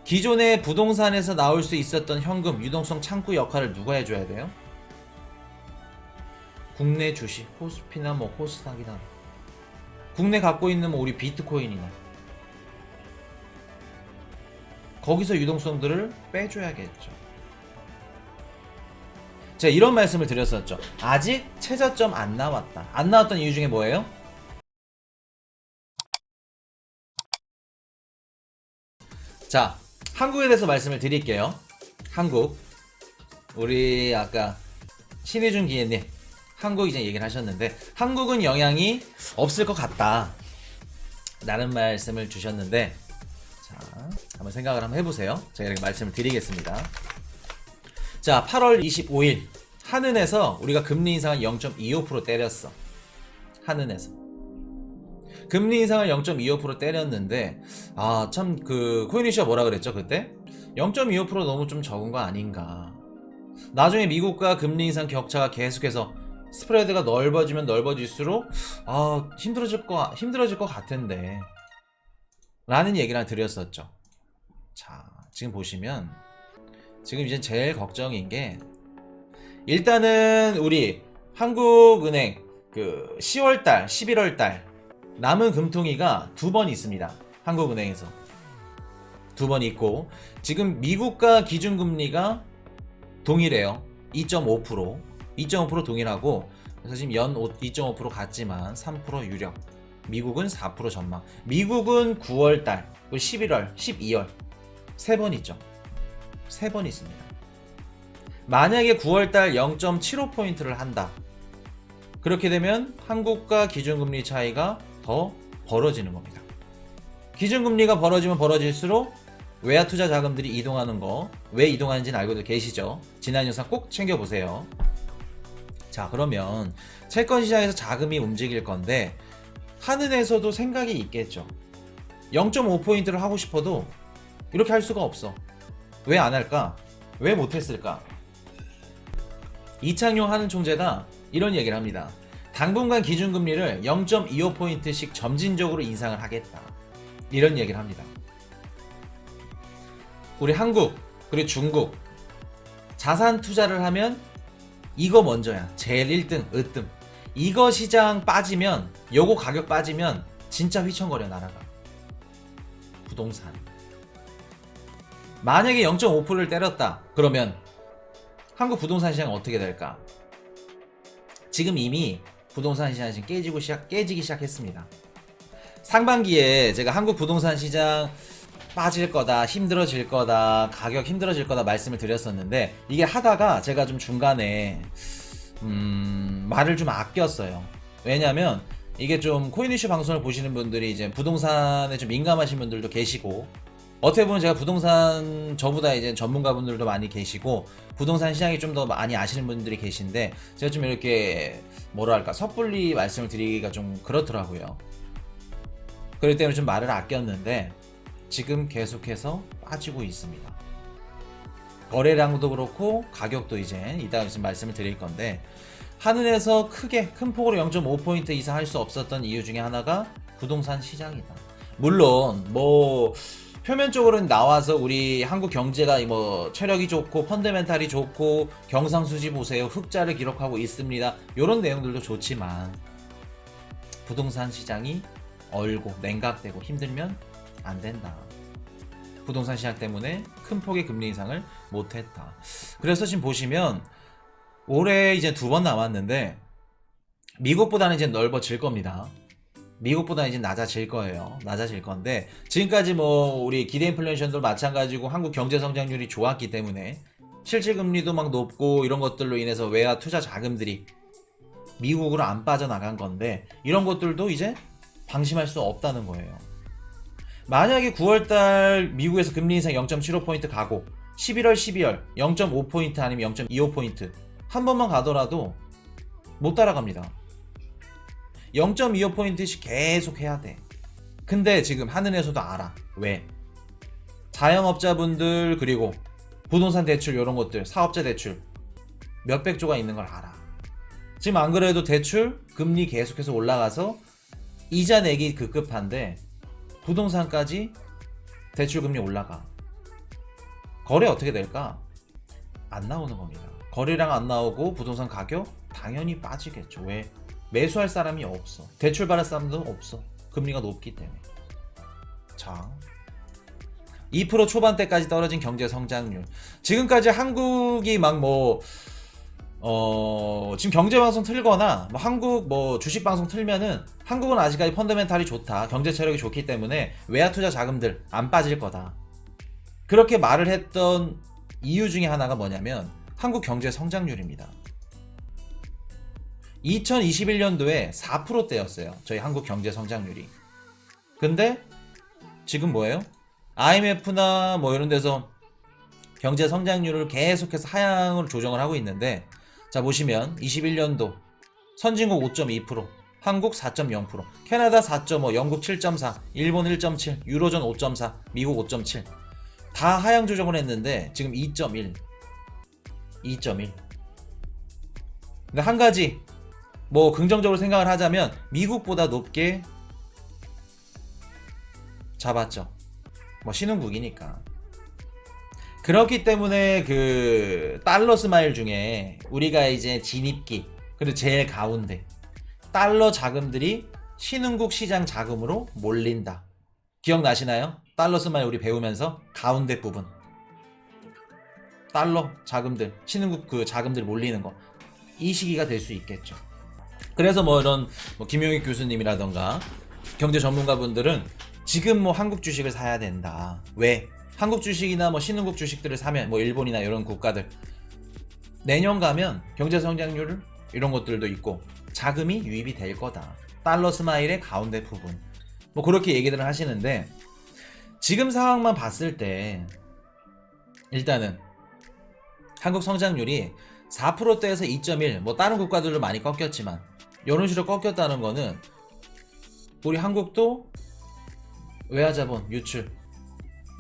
기존의 부동산에서 나올 수 있었던 현금, 유동성 창구 역할을 누가 해줘야 돼요? 국내 주식, 코스피나 뭐 코스닥이나 국내 갖고 있는 뭐 우리 비트코인이나 거기서 유동성들을 빼줘야겠죠. 제가 이런 말씀을 드렸었죠. 아직 최저점 안 나왔다. 안 나왔던 이유 중에 뭐예요? 자, 한국에 대해서 말씀을 드릴게요. 한국, 우리 아까 신혜준 기자님 한국 이제 얘기를 하셨는데 한국은 영향이 없을 것 같다 라는 말씀을 주셨는데, 자, 한번 생각을 한번 해보세요. 제가 이렇게 말씀을 드리겠습니다. 자, 8월 25일 한은에서 우리가 금리 인상을 0.25% 때렸어. 한은에서 금리 인상을 0.25% 때렸는데, 아, 참 그 코인이슈가 뭐라 그랬죠 그때? 0.25% 너무 좀 적은 거 아닌가. 나중에 미국과 금리 인상 격차가 계속해서 스프레드가 넓어지면 넓어질수록 힘들어질 것 같은데 라는 얘기를 드렸었죠. 자, 지금 보시면 지금 이제 제일 걱정인 게, 일단은 우리 한국은행 그 10월달 11월달 남은 금통위가 2번 있습니다. 한국은행에서 2번 있고, 지금 미국과 기준금리가 동일해요. 2.5% 동일하고, 그래서 지금 연 2.5% 같지만 3% 유력, 미국은 4% 전망. 미국은 9월달, 11월, 12월 3번 있죠. 3번 있습니다. 만약에 9월달 0.75포인트를 한다, 그렇게 되면 한국과 기준금리 차이가 더 벌어지는 겁니다. 기준금리가 벌어지면 벌어질수록 외화 투자 자금들이 이동하는 거, 왜 이동하는지는 알고도 계시죠? 지난 영상 꼭 챙겨보세요. 자, 그러면 채권 시장에서 자금이 움직일 건데 한은에서도 생각이 있겠죠. 0.5포인트를 하고 싶어도 이렇게 할 수가 없어. 왜 안 할까? 왜 못했을까? 이창용 한은 총재가 이런 얘기를 합니다. 당분간 기준금리를 0.25포인트씩 점진적으로 인상을 하겠다, 이런 얘기를 합니다. 우리 한국 그리고 중국 자산 투자를 하면 이거 먼저야. 제일 1등 으뜸. 이거 시장 빠지면, 요거 가격 빠지면 진짜 휘청거려 나라가. 부동산. 만약에 0.5%를 때렸다 그러면 한국 부동산 시장은 어떻게 될까? 지금 이미 부동산 시장이 지금 깨지기 시작했습니다. 상반기에 제가 한국 부동산 시장 빠질 거다, 힘들어질 거다, 가격 힘들어질 거다 말씀을 드렸었는데, 이게 하다가 제가 좀 중간에 말을 좀 아꼈어요. 왜냐면 이게 좀 코인이슈 방송을 보시는 분들이 이제 부동산에 좀 민감하신 분들도 계시고, 어떻게 보면 제가 부동산 저보다 이제 전문가분들도 많이 계시고 부동산 시장이 좀 더 많이 아시는 분들이 계신데, 제가 좀 이렇게 뭐랄까 섣불리 말씀을 드리기가 좀 그렇더라고요. 그렇기 때문에 좀 말을 아꼈는데 지금 계속해서 빠지고 있습니다. 거래량도 그렇고 가격도 이제 이따가 지금 말씀을 드릴 건데, 한은에서 큰 폭으로 0.5포인트 이상 할 수 없었던 이유 중에 하나가 부동산 시장이다. 물론 뭐 표면적으로는 나와서 우리 한국 경제가 뭐 체력이 좋고 펀더멘탈이 좋고 경상수지 보세요, 흑자를 기록하고 있습니다, 이런 내용들도 좋지만 부동산 시장이 얼고 냉각되고 힘들면 안 된다. 부동산 시장 때문에 큰 폭의 금리 인상을 못했다. 그래서 지금 보시면 올해 이제 2번 남았는데 미국보다는 이제 넓어질 겁니다. 미국보다는 이제 낮아질 거예요. 낮아질 건데, 지금까지 뭐 우리 기대 인플레이션도 마찬가지고 한국 경제 성장률이 좋았기 때문에 실질 금리도 막 높고 이런 것들로 인해서 외화 투자 자금들이 미국으로 안 빠져나간 건데, 이런 것들도 이제 방심할 수 없다는 거예요. 만약에 9월달 미국에서 금리 인상 0.75포인트 가고 11월 12월 0.5포인트 아니면 0.25포인트 한 번만 가더라도 못 따라갑니다. 0.25포인트씩 계속 해야 돼. 근데 지금 한은에서도 알아. 왜? 자영업자분들 그리고 부동산 대출 이런 것들, 사업자 대출 몇백조가 있는 걸 알아. 지금 안 그래도 대출 금리 계속해서 올라가서 이자 내기 급급한데 부동산까지 대출 금리 올라가. 거래 어떻게 될까? 안 나오는 겁니다. 거래량 안 나오고 부동산 가격 당연히 빠지겠죠. 왜? 매수할 사람이 없어. 대출 받을 사람도 없어. 금리가 높기 때문에. 자, 2% 초반대까지 떨어진 경제 성장률. 지금까지 한국이 막 지금 경제방송 틀거나 뭐 한국 뭐 주식방송 틀면은 한국은 아직까지 펀더멘탈이 좋다. 경제 체력이 좋기 때문에 외화 투자 자금들 안 빠질 거다. 그렇게 말을 했던 이유 중에 하나가 뭐냐면 한국 경제 성장률입니다. 2021년도에 4%대였어요. 저희 한국 경제 성장률이. 근데 지금 뭐예요? IMF나 뭐 이런 데서 경제 성장률을 계속해서 하향으로 조정을 하고 있는데, 자 보시면 21년도 선진국 5.2%, 한국 4.0%, 캐나다 4.5%, 영국 7.4%, 일본 1.7%, 유로존 5.4%, 미국 5.7%. 다 하향 조정을 했는데 지금 2.1. 근데 한 가지 뭐 긍정적으로 생각을 하자면 미국보다 높게 잡았죠. 뭐 신흥국이니까. 그렇기 때문에 그 달러 스마일 중에 우리가 이제 진입기, 그리고 제일 가운데 달러 자금들이 신흥국 시장 자금으로 몰린다. 기억나시나요? 달러 스마일 우리 배우면서 가운데 부분 달러 자금들, 신흥국 그 자금들 몰리는 거, 이 시기가 될 수 있겠죠. 그래서 뭐 이런 뭐 김용익 교수님이라던가 경제 전문가분들은 지금 뭐 한국 주식을 사야 된다. 왜? 한국 주식이나 뭐 신흥국 주식들을 사면 뭐 일본이나 이런 국가들 내년 가면 경제 성장률 이런 것들도 있고 자금이 유입이 될 거다. 달러 스마일의 가운데 부분. 뭐 그렇게 얘기들을 하시는데, 지금 상황만 봤을 때 일단은 한국 성장률이 4%대에서 2.1, 뭐 다른 국가들도 많이 꺾였지만 이런 식으로 꺾였다는 거는 우리 한국도 외화자본 유출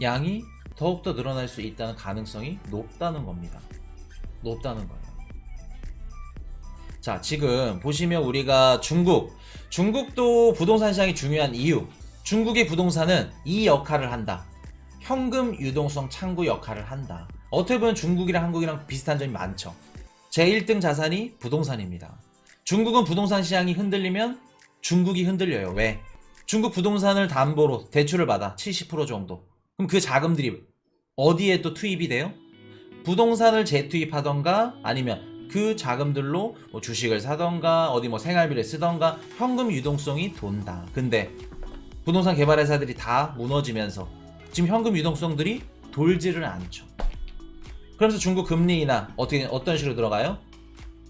양이 더욱더 늘어날 수 있다는 가능성이 높다는 겁니다. 높다는 거예요. 자, 지금 보시면 우리가 중국도 부동산 시장이 중요한 이유, 중국의 부동산은 이 역할을 한다. 현금 유동성 창구 역할을 한다. 어떻게 보면 중국이랑 한국이랑 비슷한 점이 많죠. 제1등 자산이 부동산입니다. 중국은 부동산 시장이 흔들리면 중국이 흔들려요. 왜? 중국 부동산을 담보로 대출을 받아 70% 정도. 그럼 그 자금들이 어디에 또 투입이 돼요? 부동산을 재투입하던가 아니면 그 자금들로 뭐 주식을 사던가 어디 뭐 생활비를 쓰던가 현금 유동성이 돈다. 근데 부동산 개발회사들이 다 무너지면서 지금 현금 유동성들이 돌지를 않죠. 그러면서 중국 금리 인하 어떤 식으로 들어가요?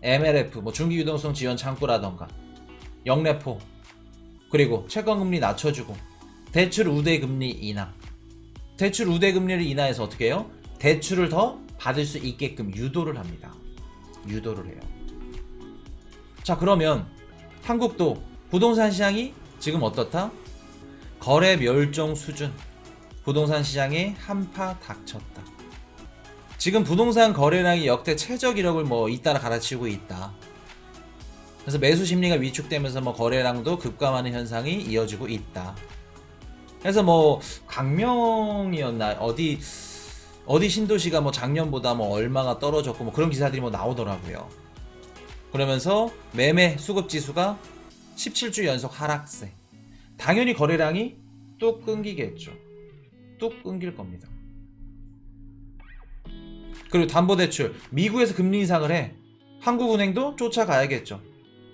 MLF, 뭐 중기 유동성 지원 창구라던가 영래포, 그리고 채권금리 낮춰주고 대출 우대 금리 인하. 대출 우대 금리를 인하해서 어떻게 해요? 대출을 더 받을 수 있게끔 유도를 합니다. 유도를 해요. 자, 그러면 한국도 부동산 시장이 지금 어떻다? 거래 멸종 수준. 부동산 시장에 한파 닥쳤다. 지금 부동산 거래량이 역대 최저 기록을 뭐 잇따라 갈아치우고 있다. 그래서 매수 심리가 위축되면서 뭐 거래량도 급감하는 현상이 이어지고 있다. 그래서 뭐 강명이었나 어디 신도시가 뭐 작년보다 뭐 얼마가 떨어졌고 뭐 그런 기사들이 뭐 나오더라고요. 그러면서 매매 수급 지수가 17주 연속 하락세. 당연히 거래량이 뚝 끊기겠죠. 뚝 끊길 겁니다. 그리고 담보대출, 미국에서 금리 인상을 해. 한국은행도 쫓아가야겠죠.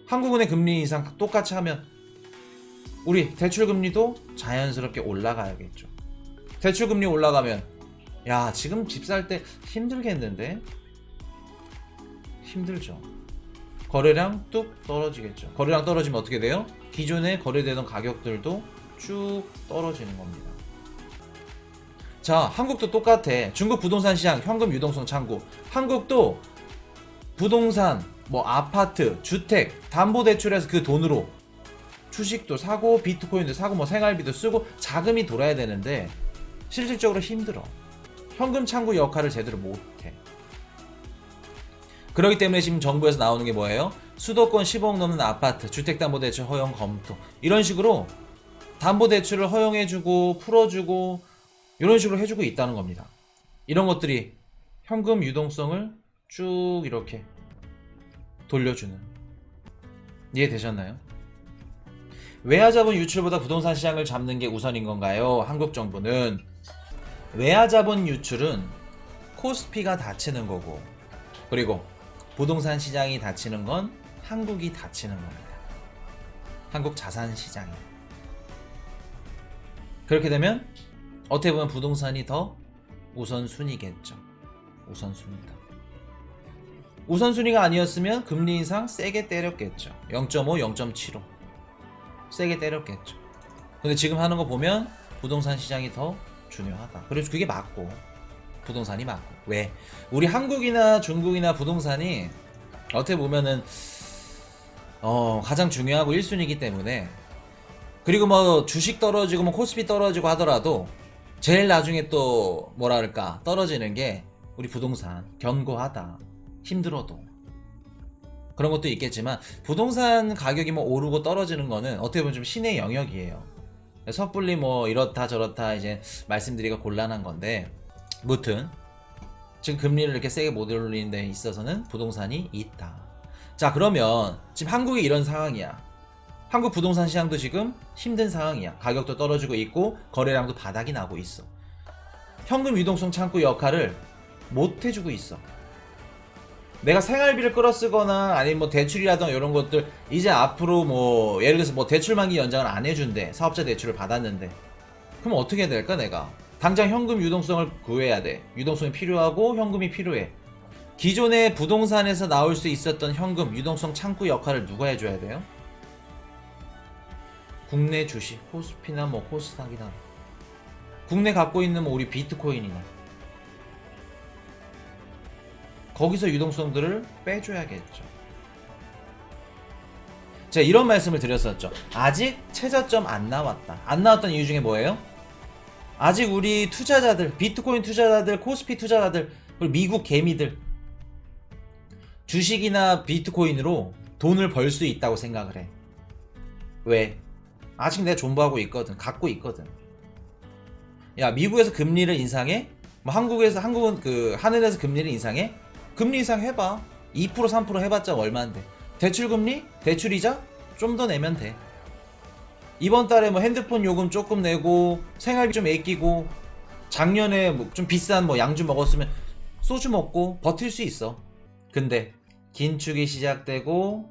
한국은행 금리 인상 똑같이 하면 우리 대출금리도 자연스럽게 올라가야겠죠. 대출금리 올라가면 야, 지금 집 살 때 힘들겠는데? 힘들죠. 거래량 뚝 떨어지겠죠. 거래량 떨어지면 어떻게 돼요? 기존에 거래되던 가격들도 쭉 떨어지는 겁니다. 자, 한국도 똑같아. 중국 부동산 시장 현금 유동성 창구. 한국도 부동산, 뭐 아파트, 주택, 담보대출해서 그 돈으로 주식도 사고 비트코인도 사고 뭐 생활비도 쓰고 자금이 돌아야 되는데 실질적으로 힘들어. 현금 창구 역할을 제대로 못해. 그렇기 때문에 지금 정부에서 나오는 게 뭐예요? 수도권 15억 넘는 아파트 주택담보대출 허용 검토. 이런 식으로 담보대출을 허용해주고 풀어주고 이런 식으로 해주고 있다는 겁니다. 이런 것들이 현금 유동성을 쭉 이렇게 돌려주는. 이해되셨나요? 외화자본 유출보다 부동산 시장을 잡는 게 우선인 건가요? 한국 정부는 외화자본 유출은 코스피가 닫히는 거고, 그리고 부동산 시장이 닫히는 건 한국이 닫히는 겁니다. 한국 자산 시장이. 그렇게 되면 어떻게 보면 부동산이 더 우선순위겠죠. 우선순위가. 우선순위가 아니었으면 금리 인상 세게 때렸겠죠. 0.5, 0.75 세게 때렸겠죠. 근데 지금 하는 거 보면 부동산 시장이 더 중요하다. 그래서 그게 맞고, 부동산이 맞고. 왜? 우리 한국이나 중국이나 부동산이 어떻게 보면은 가장 중요하고 1순위이기 때문에, 그리고 뭐 주식 떨어지고 뭐 코스피 떨어지고 하더라도 제일 나중에 또 뭐라 그럴까 떨어지는 게 우리 부동산. 견고하다. 힘들어도. 그런 것도 있겠지만 부동산 가격이 뭐 오르고 떨어지는 거는 어떻게 보면 좀 신의 영역이에요. 섣불리 뭐 이렇다 저렇다 이제 말씀드리기가 곤란한 건데, 무튼 지금 금리를 이렇게 세게 못 올리는 데 있어서는 부동산이 있다. 자, 그러면 지금 한국이 이런 상황이야. 한국 부동산 시장도 지금 힘든 상황이야. 가격도 떨어지고 있고 거래량도 바닥이 나고 있어. 현금 유동성 창구 역할을 못 해주고 있어. 내가 생활비를 끌어쓰거나 아니면 뭐 대출이라던가 이런 것들 이제 앞으로 뭐 예를 들어서 뭐 대출 만기 연장을 안 해준대. 사업자 대출을 받았는데 그럼 어떻게 해야 될까? 내가 당장 현금 유동성을 구해야 돼. 유동성이 필요하고 현금이 필요해. 기존의 부동산에서 나올 수 있었던 현금 유동성 창구 역할을 누가 해줘야 돼요? 국내 주식, 코스피나 뭐 코스닥이나 국내 갖고 있는 뭐 우리 비트코인이나 거기서 유동성들을 빼줘야겠죠. 제가 이런 말씀을 드렸었죠. 아직 최저점 안 나왔다. 안 나왔던 이유 중에 뭐예요? 아직 우리 투자자들, 비트코인 투자자들, 코스피 투자자들, 그리고 미국 개미들 주식이나 비트코인으로 돈을 벌 수 있다고 생각을 해. 왜? 아직 내가 존버하고 있거든. 갖고 있거든. 야, 미국에서 금리를 인상해? 뭐 한국은 그 하늘에서 금리를 인상해? 금리 인상 해봐. 2% 3% 해봤자 얼마인데. 대출금리? 대출이자? 좀 더 내면 돼. 이번 달에 뭐 핸드폰 요금 조금 내고 생활비 좀 아끼고 작년에 뭐 좀 비싼 뭐 양주 먹었으면 소주 먹고 버틸 수 있어. 근데 긴축이 시작되고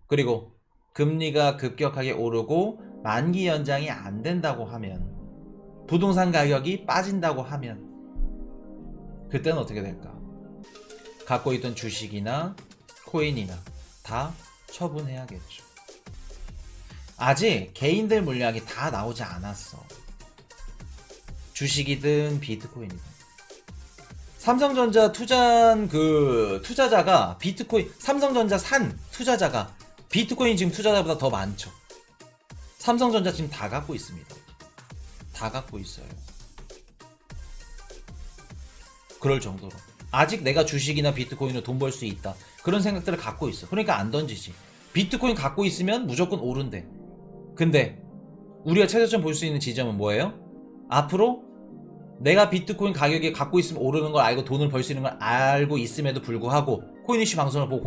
그리고 금리가 급격하게 오르고 만기 연장이 안 된다고 하면, 부동산 가격이 빠진다고 하면 그때는 어떻게 될까? 갖고 있던 주식이나 코인이나 다 처분해야겠죠. 아직 개인들 물량이 다 나오지 않았어. 주식이든 비트코인이든. 삼성전자 투자한 그 투자자가 비트코인, 삼성전자 산 투자자가 비트코인 지금 투자자보다 더 많죠. 삼성전자 지금 다 갖고 있습니다. 다 갖고 있어요. 그럴 정도로. 아직 내가 주식이나 비트코인으로 돈 벌 수 있다. 그런 생각들을 갖고 있어. 그러니까 안 던지지. 비트코인 갖고 있으면 무조건 오른대. 근데 우리가 최저점 볼 수 있는 지점은 뭐예요? 앞으로 내가 비트코인 가격에 갖고 있으면 오르는 걸 알고 돈을 벌 수 있는 걸 알고 있음에도 불구하고, 코인 이슈 방송을 보고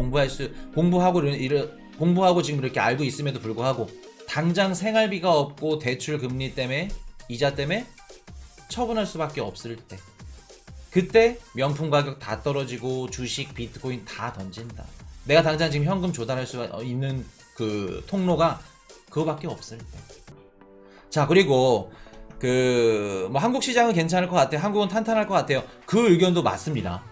공부하고 지금 이렇게 알고 있음에도 불구하고 당장 생활비가 없고 대출 금리 때문에, 이자 때문에 처분할 수밖에 없을 때, 그때 명품 가격 다 떨어지고 주식, 비트코인 다 던진다. 내가 당장 지금 현금 조달할 수 있는 그 통로가 그거밖에 없을 때. 자, 그리고 뭐 한국 시장은 괜찮을 것 같아요. 한국은 탄탄할 것 같아요. 그 의견도 맞습니다.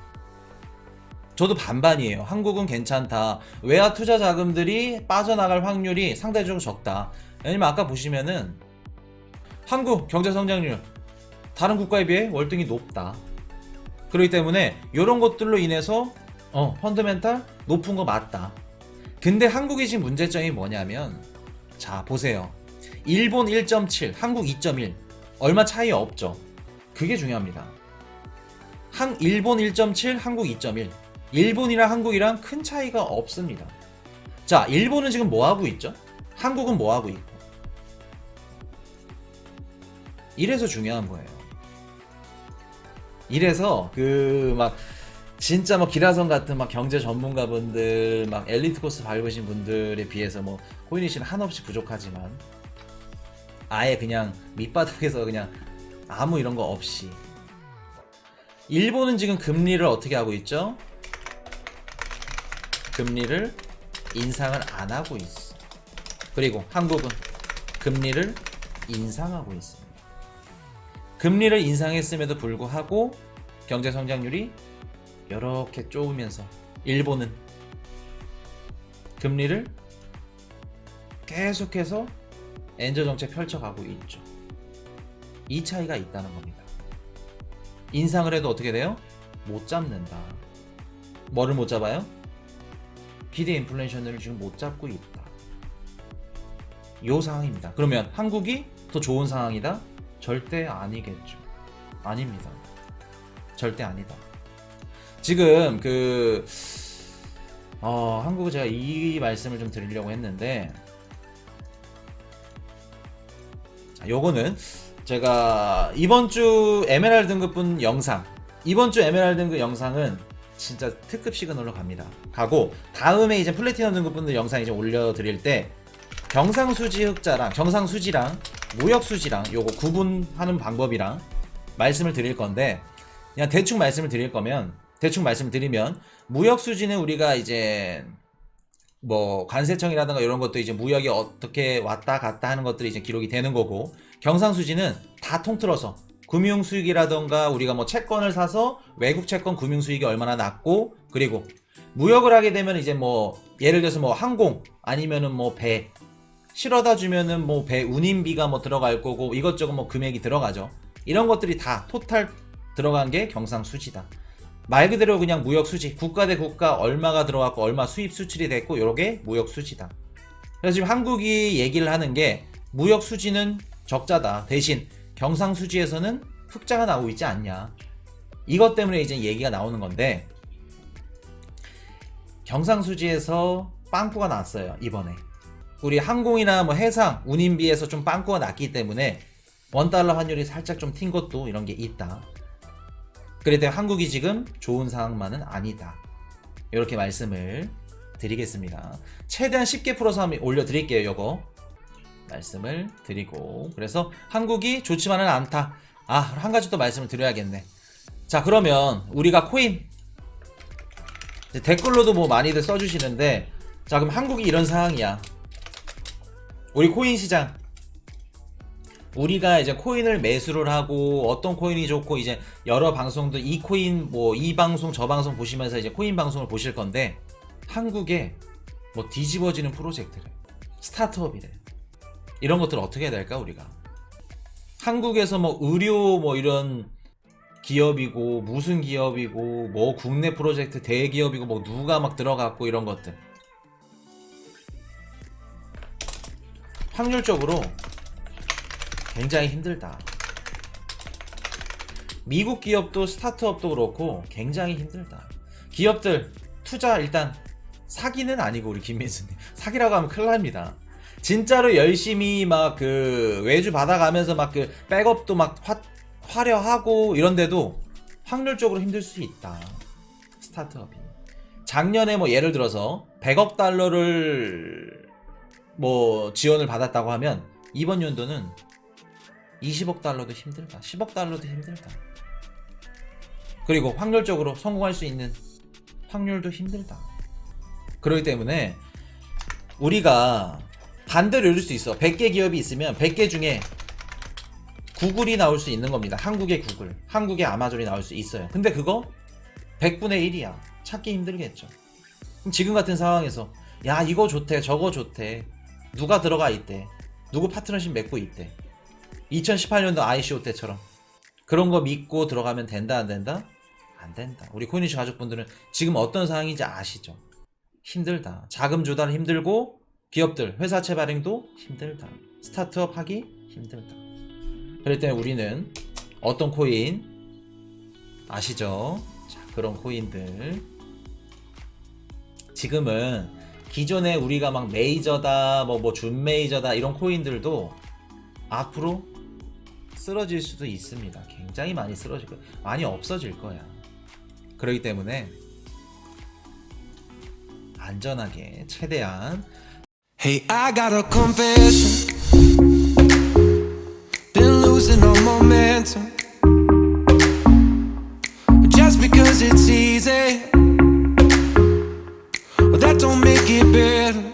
저도 반반이에요. 한국은 괜찮다. 외화 투자 자금들이 빠져나갈 확률이 상대적으로 적다. 왜냐면 아까 보시면은 한국 경제 성장률 다른 국가에 비해 월등히 높다. 그렇기 때문에 이런 것들로 인해서 펀더멘탈 높은 거 맞다. 근데 한국이 지금 문제점이 뭐냐면, 자 보세요. 일본 1.7, 한국 2.1 얼마 차이 없죠. 그게 중요합니다. 일본 1.7, 한국 2.1. 일본이랑 한국이랑 큰 차이가 없습니다. 자, 일본은 지금 뭐 하고 있죠? 한국은 뭐 하고 있고. 이래서 중요한 거예요. 이래서 그 막 진짜 뭐 기라성 같은 막 경제 전문가분들 막 엘리트 코스 밟으신 분들에 비해서 뭐 코인이시는 한없이 부족하지만 아예 그냥 밑바닥에서 그냥 아무 이런 거 없이 일본은 지금 금리를 어떻게 하고 있죠? 금리를 인상을 안 하고 있어. 그리고 한국은 금리를 인상하고 있습니다. 금리를 인상했음에도 불구하고 경제 성장률이 이렇게 좁으면서 일본은 금리를 계속해서 엔저 정책 펼쳐가고 있죠. 이 차이가 있다는 겁니다. 인상을 해도 어떻게 돼요? 못 잡는다. 뭐를 못 잡아요? 기대 인플레이션을 지금 못 잡고 있다. 요 상황입니다. 그러면 한국이 더 좋은 상황이다? 절대 아니겠죠. 아닙니다. 절대 아니다. 지금 한국은 제가 이 말씀을 좀 드리려고 했는데, 자, 요거는 제가 이번 주 에메랄드 등급분 영상, 이번 주 에메랄드 등급 영상은 진짜 특급 시그널로 갑니다. 가고 다음에 이제 플래티넘 등급분들 영상 이제 올려드릴 때 경상수지 흑자랑 경상수지랑 무역수지랑 요거 구분하는 방법이랑 말씀을 드릴 건데, 그냥 대충 말씀을 드리면 무역수지는 우리가 이제 뭐 관세청이라든가 이런 것도 이제 무역이 어떻게 왔다 갔다 하는 것들이 이제 기록이 되는 거고, 경상수지는 다 통틀어서 금융수익이라던가 우리가 뭐 채권을 사서 외국 채권 금융수익이 얼마나 났고, 그리고 무역을 하게 되면 이제 뭐 예를 들어서 뭐 항공 아니면은 뭐 배 실어다 주면은 뭐 배 운임비가 뭐 들어갈 거고 이것저것 뭐 금액이 들어가죠. 이런 것들이 다 토탈 들어간 게 경상수지다. 말 그대로 그냥 무역수지, 국가 대 국가 얼마가 들어갔고 얼마 수입 수출이 됐고 요게 무역수지다. 그래서 지금 한국이 얘기를 하는 게 무역수지는 적자다. 대신 경상수지에서는 흑자가 나오고 있지 않냐. 이것 때문에 이제 얘기가 나오는 건데, 경상수지에서 빵꾸가 났어요. 이번에 우리 항공이나 뭐 해상 운임비에서 좀 빵꾸가 났기 때문에 원달러 환율이 살짝 좀 튄 것도 이런 게 있다. 그래도 한국이 지금 좋은 상황만은 아니다. 이렇게 말씀을 드리겠습니다. 최대한 쉽게 풀어서 한번 올려드릴게요. 요거 말씀을 드리고, 그래서 한국이 좋지만은 않다. 한 가지 또 말씀을 드려야겠네. 자, 그러면 우리가 코인 댓글로도 뭐 많이들 써주시는데, 자, 그럼 한국이 이런 상황이야. 우리 코인 시장, 우리가 이제 코인을 매수를 하고 어떤 코인이 좋고 이제 여러 방송도 이 코인 뭐 이 방송 저 방송 보시면서 이제 코인 방송을 보실 건데, 한국에 뭐 뒤집어지는 프로젝트래, 스타트업이래, 이런 것들 어떻게 해야 될까? 우리가 한국에서 뭐 의료 뭐 이런 기업이고 무슨 기업이고 뭐 국내 프로젝트 대기업이고 뭐 누가 막 들어갔고 이런 것들 확률적으로 굉장히 힘들다. 미국 기업도 스타트업도 그렇고 굉장히 힘들다. 기업들 투자 일단 사기는 아니고, 우리 김민수님 사기라고 하면 큰일 납니다. 진짜로 열심히 막 그 외주 받아가면서 막 그 백업도 막 화려하고 이런데도 확률적으로 힘들 수 있다. 스타트업이 작년에 뭐 예를 들어서 100억 달러를 뭐 지원을 받았다고 하면 이번 연도는 20억 달러도 힘들다. 10억 달러도 힘들다. 그리고 확률적으로 성공할 수 있는 확률도 힘들다. 그렇기 때문에 우리가 반대로 이룰 수 있어. 100개 기업이 있으면 100개 중에 구글이 나올 수 있는 겁니다. 한국의 구글, 한국의 아마존이 나올 수 있어요. 근데 그거 100분의 1이야. 찾기 힘들겠죠. 그럼 지금 같은 상황에서 야, 이거 좋대, 저거 좋대, 누가 들어가 있대, 누구 파트너십 맺고 있대, 2018년도 ICO 때처럼 그런 거 믿고 들어가면 된다 안 된다? 안 된다. 우리 코인이슈 가족분들은 지금 어떤 상황인지 아시죠? 힘들다. 자금 조달 힘들고, 기업들 회사채 발행도 힘들다. 스타트업 하기 힘들다. 그럴 때 우리는 어떤 코인 아시죠? 자, 그런 코인들 지금은 기존에 우리가 막 메이저다 뭐 준메이저다 이런 코인들도 앞으로 쓰러질 수도 있습니다. 굉장히 많이 쓰러질 거야. 많이 없어질 거야. 그렇기 때문에 안전하게 최대한. Hey, I got a confession. Been losing all momentum. Just because it's easy, well, that don't make it better.